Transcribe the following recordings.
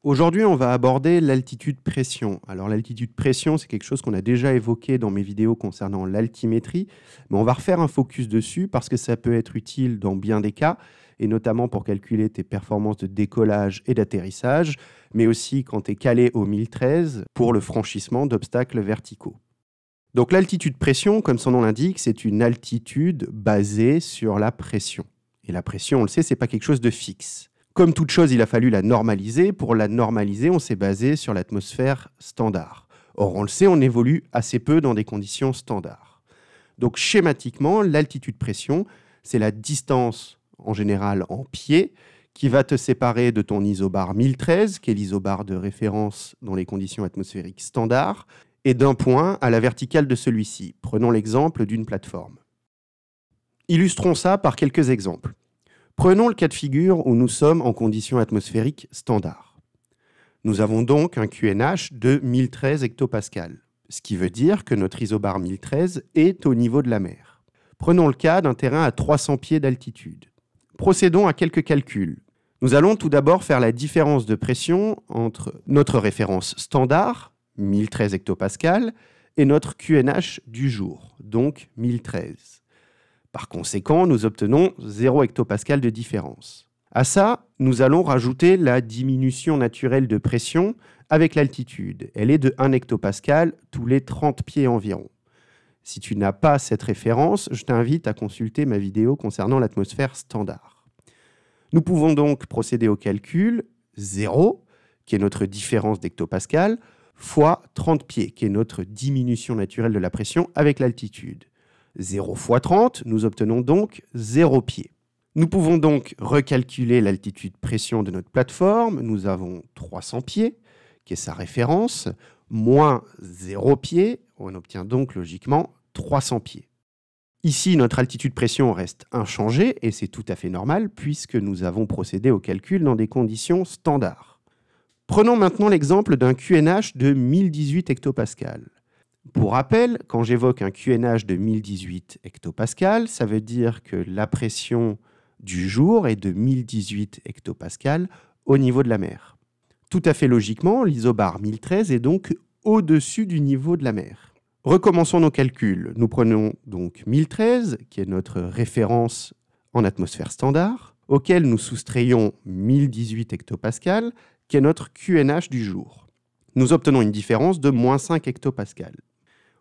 Aujourd'hui, on va aborder l'altitude-pression. Alors l'altitude-pression, c'est quelque chose qu'on a déjà évoqué dans mes vidéos concernant l'altimétrie, mais on va refaire un focus dessus parce que ça peut être utile dans bien des cas, et notamment pour calculer tes performances de décollage et d'atterrissage, mais aussi quand tu es calé au 1013 pour le franchissement d'obstacles verticaux. Donc l'altitude-pression, comme son nom l'indique, c'est une altitude basée sur la pression. Et la pression, on le sait, c'est pas quelque chose de fixe. Comme toute chose, il a fallu la normaliser. Pour la normaliser, on s'est basé sur l'atmosphère standard. Or, on le sait, on évolue assez peu dans des conditions standards. Donc, schématiquement, l'altitude-pression, c'est la distance, en général en pieds, qui va te séparer de ton isobar 1013, qui est l'isobar de référence dans les conditions atmosphériques standards, et d'un point à la verticale de celui-ci. Prenons l'exemple d'une plateforme. Illustrons ça par quelques exemples. Prenons le cas de figure où nous sommes en conditions atmosphériques standards. Nous avons donc un QNH de 1013 hectopascales, ce qui veut dire que notre isobar 1013 est au niveau de la mer. Prenons le cas d'un terrain à 300 pieds d'altitude. Procédons à quelques calculs. Nous allons tout d'abord faire la différence de pression entre notre référence standard, 1013 hectopascales, et notre QNH du jour, donc 1013. Par conséquent, nous obtenons 0 hectopascal de différence. À ça, nous allons rajouter la diminution naturelle de pression avec l'altitude. Elle est de 1 hectopascal tous les 30 pieds environ. Si tu n'as pas cette référence, je t'invite à consulter ma vidéo concernant l'atmosphère standard. Nous pouvons donc procéder au calcul 0, qui est notre différence d'hectopascal, fois 30 pieds, qui est notre diminution naturelle de la pression avec l'altitude. 0 fois 30, nous obtenons donc 0 pieds. Nous pouvons donc recalculer l'altitude-pression de notre plateforme. Nous avons 300 pieds, qui est sa référence, moins 0 pieds. On obtient donc logiquement 300 pieds. Ici, notre altitude-pression reste inchangée, et c'est tout à fait normal, puisque nous avons procédé au calcul dans des conditions standards. Prenons maintenant l'exemple d'un QNH de 1018 hectopascales. Pour rappel, quand j'évoque un QNH de 1018 hectopascales, ça veut dire que la pression du jour est de 1018 hectopascales au niveau de la mer. Tout à fait logiquement, l'isobar 1013 est donc au-dessus du niveau de la mer. Recommençons nos calculs. Nous prenons donc 1013, qui est notre référence en atmosphère standard, auquel nous soustrayons 1018 hectopascales, qui est notre QNH du jour. Nous obtenons une différence de moins 5 hectopascales.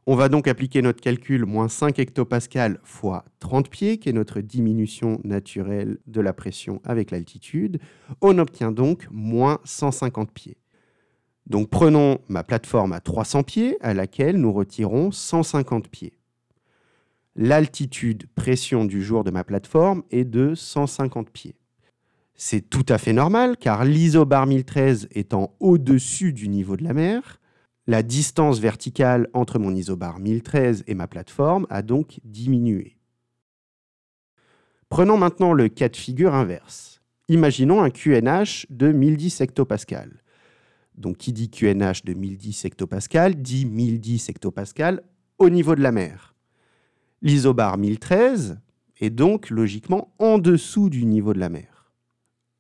On va donc appliquer notre calcul moins 5 hectopascales fois 30 pieds, qui est notre diminution naturelle de la pression avec l'altitude. On obtient donc moins 150 pieds. Donc prenons ma plateforme à 300 pieds, à laquelle nous retirons 150 pieds. L'altitude pression du jour de ma plateforme est de 150 pieds. C'est tout à fait normal, car l'isobar 1013 étant au-dessus du niveau de la mer, la distance verticale entre mon isobar 1013 et ma plateforme a donc diminué. Prenons maintenant le cas de figure inverse. Imaginons un QNH de 1010 hectopascales. Donc qui dit QNH de 1010 hectopascales dit 1010 hectopascales au niveau de la mer. L'isobar 1013 est donc logiquement en dessous du niveau de la mer.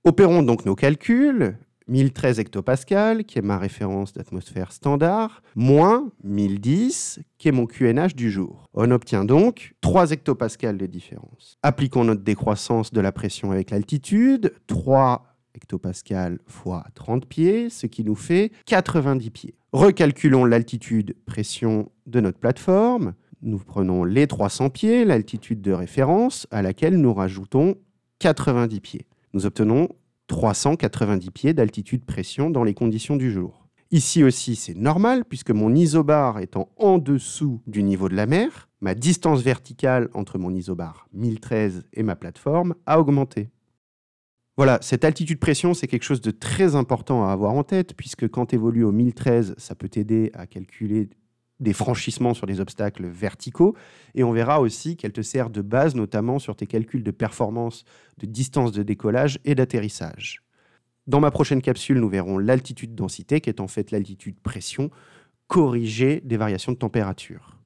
Opérons donc nos calculs. 1013 hectopascales, qui est ma référence d'atmosphère standard, moins 1010, qui est mon QNH du jour. On obtient donc 3 hectopascales de différence. Appliquons notre décroissance de la pression avec l'altitude, 3 hectopascales fois 30 pieds, ce qui nous fait 90 pieds. Recalculons l'altitude-pression de notre plateforme. Nous prenons les 300 pieds, l'altitude de référence, à laquelle nous rajoutons 90 pieds. Nous obtenons 390 pieds d'altitude-pression dans les conditions du jour. Ici aussi, c'est normal, puisque mon isobar étant en dessous du niveau de la mer, ma distance verticale entre mon isobar 1013 et ma plateforme a augmenté. Voilà, cette altitude-pression, c'est quelque chose de très important à avoir en tête, puisque quand tu évolues au 1013, ça peut t'aider à calculer des franchissements sur des obstacles verticaux, et on verra aussi qu'elle te sert de base, notamment sur tes calculs de performance, de distance de décollage et d'atterrissage. Dans ma prochaine capsule, nous verrons l'altitude-densité, qui est en fait l'altitude-pression corrigée des variations de température.